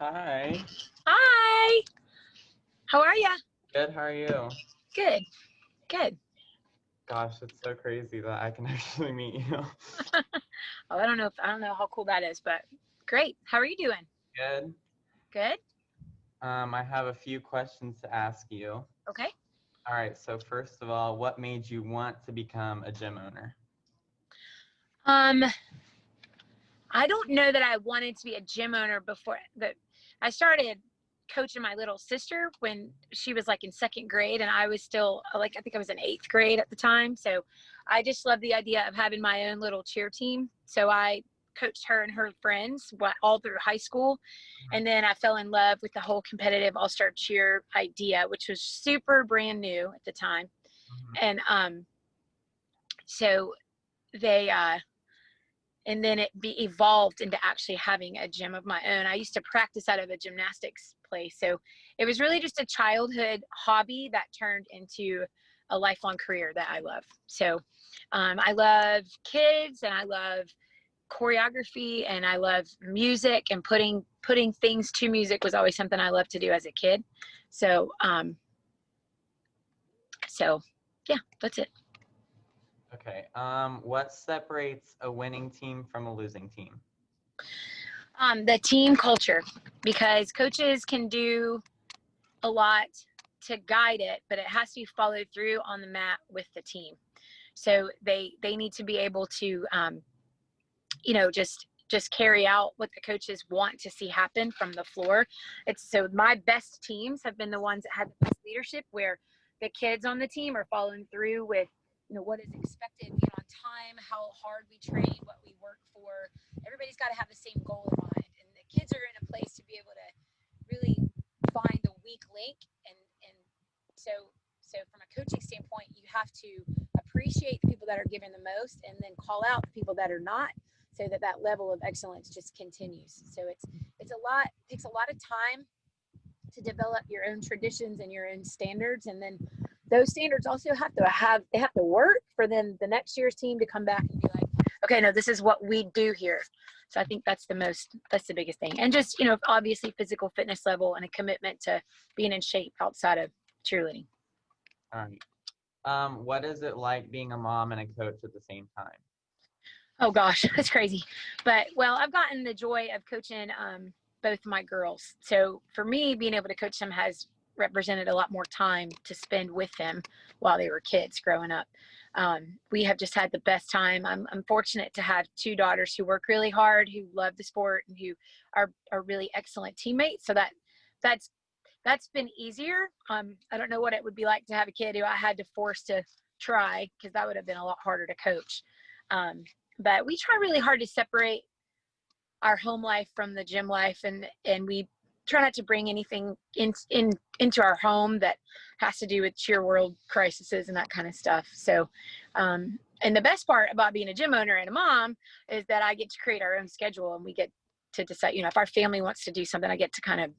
Hi. Hi. How are ya? Good, how are you? Good. Good. Gosh, it's so crazy that I can actually meet you. Oh, I don't know how cool that is, but great. How are you doing? Good. Good. I have a few questions to ask you. Okay. All right, so first of all, what made you want to become a gym owner? Um, I don't know that I wanted to be a gym owner before that. I started coaching my little sister when she was like in second grade, and I was still like, I think I was in eighth grade at the time. So I just loved the idea of having my own little cheer team. So I coached her and her friends all through high school. And then I fell in love with the whole competitive all-star cheer idea, which was super brand new at the time. Mhm. And so they and then evolved into actually having a gym of my own. I used to practice out of a gymnastics place. So it was really just a childhood hobby that turned into a lifelong career that I love. So I love kids, and I love choreography, and I love music, and putting things to music was always something I loved to do as a kid. So so yeah, that's it. Okay. What separates a winning team from a losing team? The team culture, because coaches can do a lot to guide it, but it has to be followed through on the mat with the team. So they need to be able to just carry out what the coaches want to see happen from the floor. It's so my best teams have been the ones that had the best leadership, where the kids on the team are following through with what is expected, being on time, how hard we train, what we work for. Everybody's got to have the same goal in mind, and the kids are in a place to be able to really find the weak link. And so from a coaching standpoint, you have to appreciate the people that are giving the most, and then call out the people that are not, so that level of excellence just continues. So it's a lot, it takes a lot of time to develop your own traditions and your own standards, and then those standards also have to work for then the next year's team to come back and be like, okay, no, this is what we do here. So I think that's the biggest thing. And just obviously physical fitness level and a commitment to being in shape outside of cheerleading. All right. What is it like being a mom and a coach at the same time? Oh gosh, that's crazy. But well, I've gotten the joy of coaching both my girls. So for me, being able to coach them has represented a lot more time to spend with them while they were kids growing up. We have just had the best time. I'm fortunate to have two daughters who work really hard, who love the sport, and who are really excellent teammates. So that's that's been easier. I don't know what it would be like to have a kid who I had to force to try, because that would have been a lot harder to coach. But we try really hard to separate our home life from the gym life, and we try not to bring anything into our home that has to do with cheer world crises and that kind of stuff. So and the best part about being a gym owner and a mom is that I get to create our own schedule, and we get to decide, if our family wants to do something, I get to kind of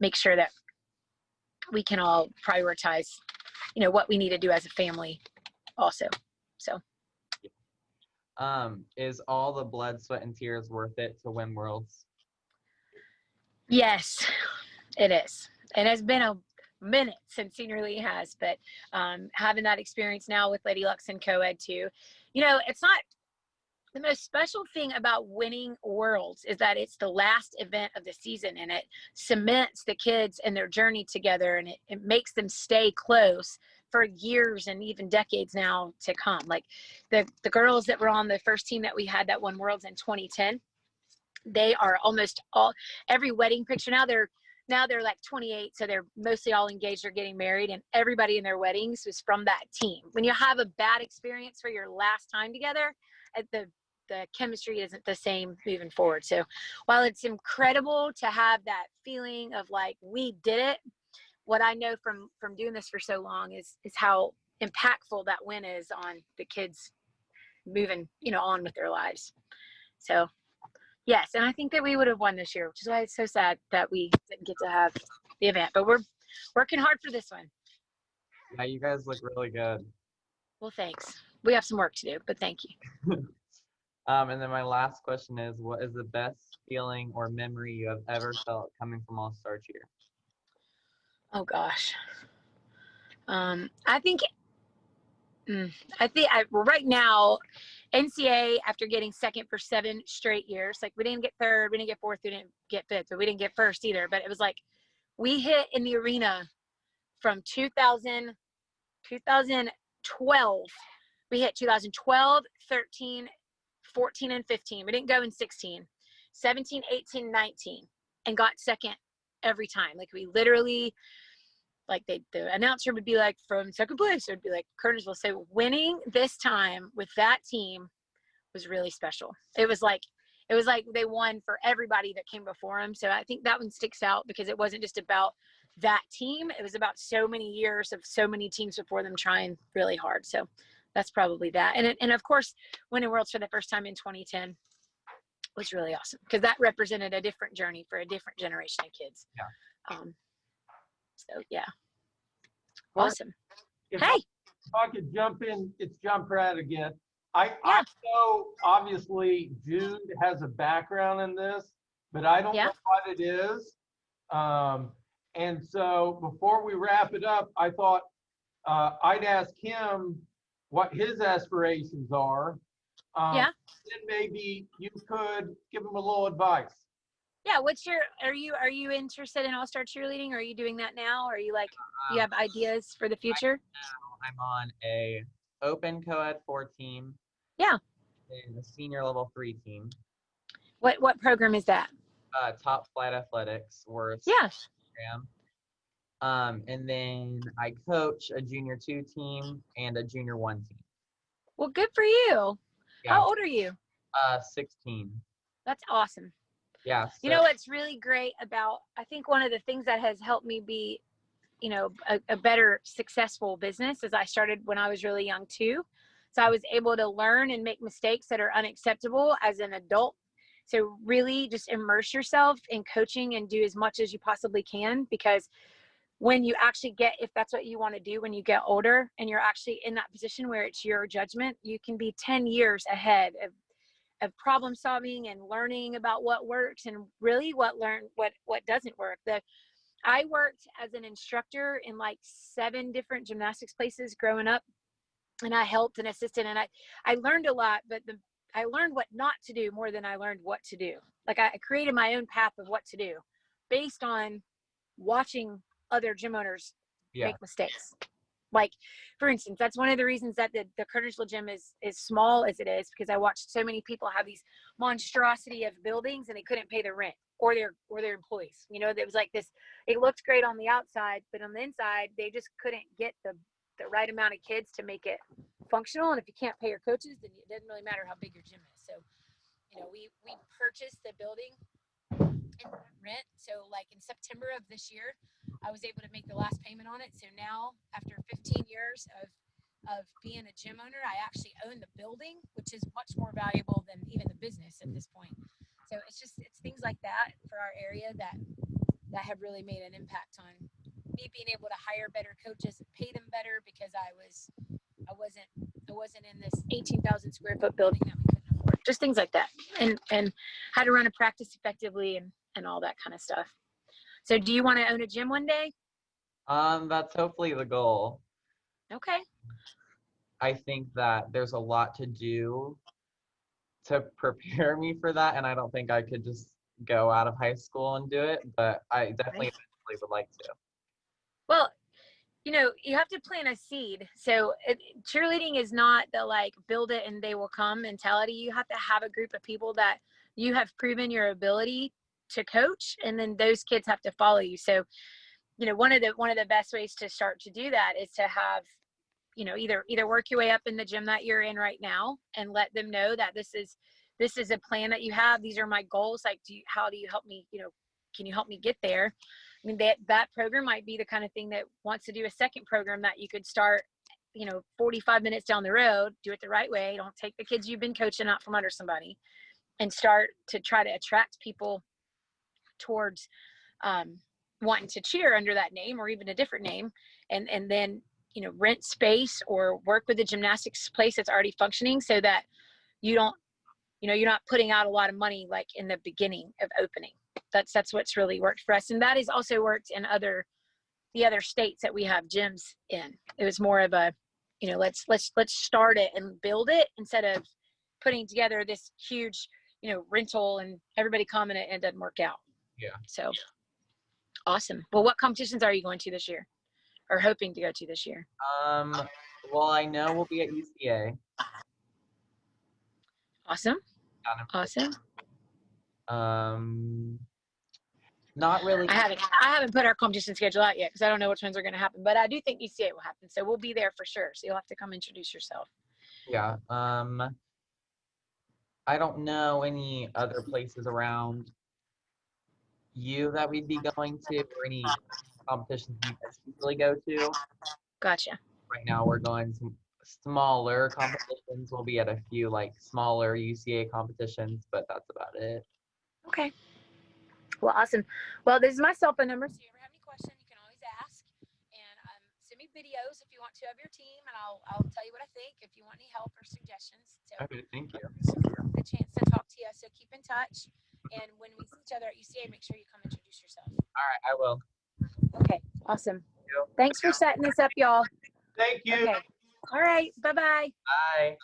make sure that we can all prioritize what we need to do as a family also. So Is all the blood, sweat, and tears worth it to win worlds? yes, it is. It has been a minute since Senior League has, but having that experience now with Lady Lux and co-ed too, it's not the most special thing about winning worlds is that it's the last event of the season, and it cements the kids and their journey together, and it makes them stay close for years and even decades now to come. Like the girls that were on the first team that we had that won worlds in 2010, they are almost all, every wedding picture now they're like 28, so they're mostly all engaged or getting married, and everybody in their weddings was from that team. When you have a bad experience for your last time together, the chemistry isn't the same moving forward. So while it's incredible to have that feeling of like we did it, what I know from doing this for so long is how impactful that win is on the kids moving on with their lives. So yes, and I think that we would have won this year, which is why it's so sad that we didn't get to have the event. But we're working hard for this one. Yeah, you guys look really good. Well, thanks. We have some work to do, but thank you. And then my last question is, what is the best feeling or memory you have ever felt coming from All-Star Cheer? Oh gosh. I think right now, NCAA, after getting second for 7 straight years, like we didn't get third, we didn't get fourth, we didn't get fifth, but we didn't get first either. But it was like we hit in the arena from 2012. We hit 2012, 13, 14, and 15. We didn't go in 16, 17, 18, 19, and got second every time. Like we literally, like the announcer would be like, from second place, it would be like Curtis will say, winning this time with that team was really special. It was like they won for everybody that came before them. So I think that one sticks out because it wasn't just about that team. It was about so many years of so many teams before them trying really hard. So that's probably that. And of course, winning Worlds for the first time in 2010 was really awesome because that represented a different journey for a different generation of kids. Yeah. So yeah, awesome. If Hey, I could jump in, it's John Pratt again. I Yeah. know obviously Jude has a background in this, but I don't Yeah. know what it is. And so before we wrap it up, I thought I'd ask him what his aspirations are. Yeah. Then maybe you could give him a little advice. Yeah, are you interested in all-star cheerleading? Are you doing that now? Or are you like, you have ideas for the future? I'm on a open co-ed 4 team. Yeah. And a senior level 3 team. What program is that? Top Flight Athletics or Yeah. program. And then I coach a junior 2 team and a junior 1 team. Well, good for you. Yeah. How old are you? 16. That's awesome. Yeah. You know what's really great about, I think one of the things that has helped me be, you know, a better successful business is I started when I was really young too. So I was able to learn and make mistakes that are unacceptable as an adult. So really just immerse yourself in coaching and do as much as you possibly can, because when you actually get, if that's what you want to do when you get older and you're actually in that position where it's your judgment, you can be 10 years ahead of problem solving and learning about what works and really what doesn't work. I worked as an instructor in like 7 different gymnastics places growing up, and I helped and assisted, and I learned a lot, but I learned what not to do more than I learned what to do. Like I created my own path of what to do based on watching other gym owners make mistakes. Like, for instance, that's one of the reasons that the Curtisville gym is small as it is, because I watched so many people have these monstrosity of buildings and they couldn't pay their rent or their employees. You know, there was like this, it looked great on the outside, but on the inside, they just couldn't get the right amount of kids to make it functional. And if you can't pay your coaches, then it doesn't really matter how big your gym is. So, you know, we purchased the building and rent. So like in September of this year, I was able to make the last payment on it. So now after 15 years of being a gym owner, I actually own the building, which is much more valuable than even the business at this point. So it's things like that for our area that have really made an impact on me being able to hire better coaches and pay them better, because I wasn't in this 18,000 square foot building that we couldn't afford. Just things like that, and how to run a practice effectively and all that kind of stuff. So do you want to own a gym one day? That's hopefully the goal. Okay. I think that there's a lot to do to prepare me for that, and I don't think I could just go out of high school and do it, but I definitely eventually would like to. Well, you know, you have to plant a seed. So cheerleading is not the like build it and they will come mentality. You have to have a group of people that you have proven your ability to coach, and then those kids have to follow you. So, you know, one of the best ways to start to do that is to have, you know, either work your way up in the gym that you're in right now and let them know that this is a plan that you have. These are my goals. Like, how do you help me, you know, can you help me get there? I mean, that program might be the kind of thing that wants to do a second program that you could start, you know, 45 minutes down the road, do it the right way. Don't take the kids you've been coaching out from under somebody, and start to try to attract people towards wanting to cheer under that name or even a different name, and then, you know, rent space or work with a gymnastics place that's already functioning, so that you don't you're not putting out a lot of money like in the beginning of opening. That's what's really worked for us. And that has also worked in the other states that we have gyms in. It was more of a, let's start it and build it instead of putting together this huge, rental and everybody coming and it doesn't work out. Yeah. So awesome. Well, what competitions are you going to this year or hoping to go to this year? Well, I know we'll be at UCA. Awesome. Awesome. Not really. I haven't put our competition schedule out yet because I don't know which ones are going to happen, but I do think UCA will happen. So we'll be there for sure. So you'll have to come introduce yourself. Yeah. I don't know any other places around you that we'd be going to, or any competitions you guys usually go to. Gotcha. Right now we're going to smaller competitions. We'll be at a few like smaller UCA competitions, but that's about it. Okay. Well, awesome. Well, this is my cell phone number. So if you ever have any questions, you can always ask. And send me videos if you want to of your team, and I'll tell you what I think if you want any help or suggestions. So Okay, thank you. The chance to talk to you. So keep in touch. And when we see each other at UCA, make sure you come introduce yourself. All right, I will. Okay. Awesome. Thanks for setting this up, y'all. Thank you. Okay. All right. Bye-bye. Bye.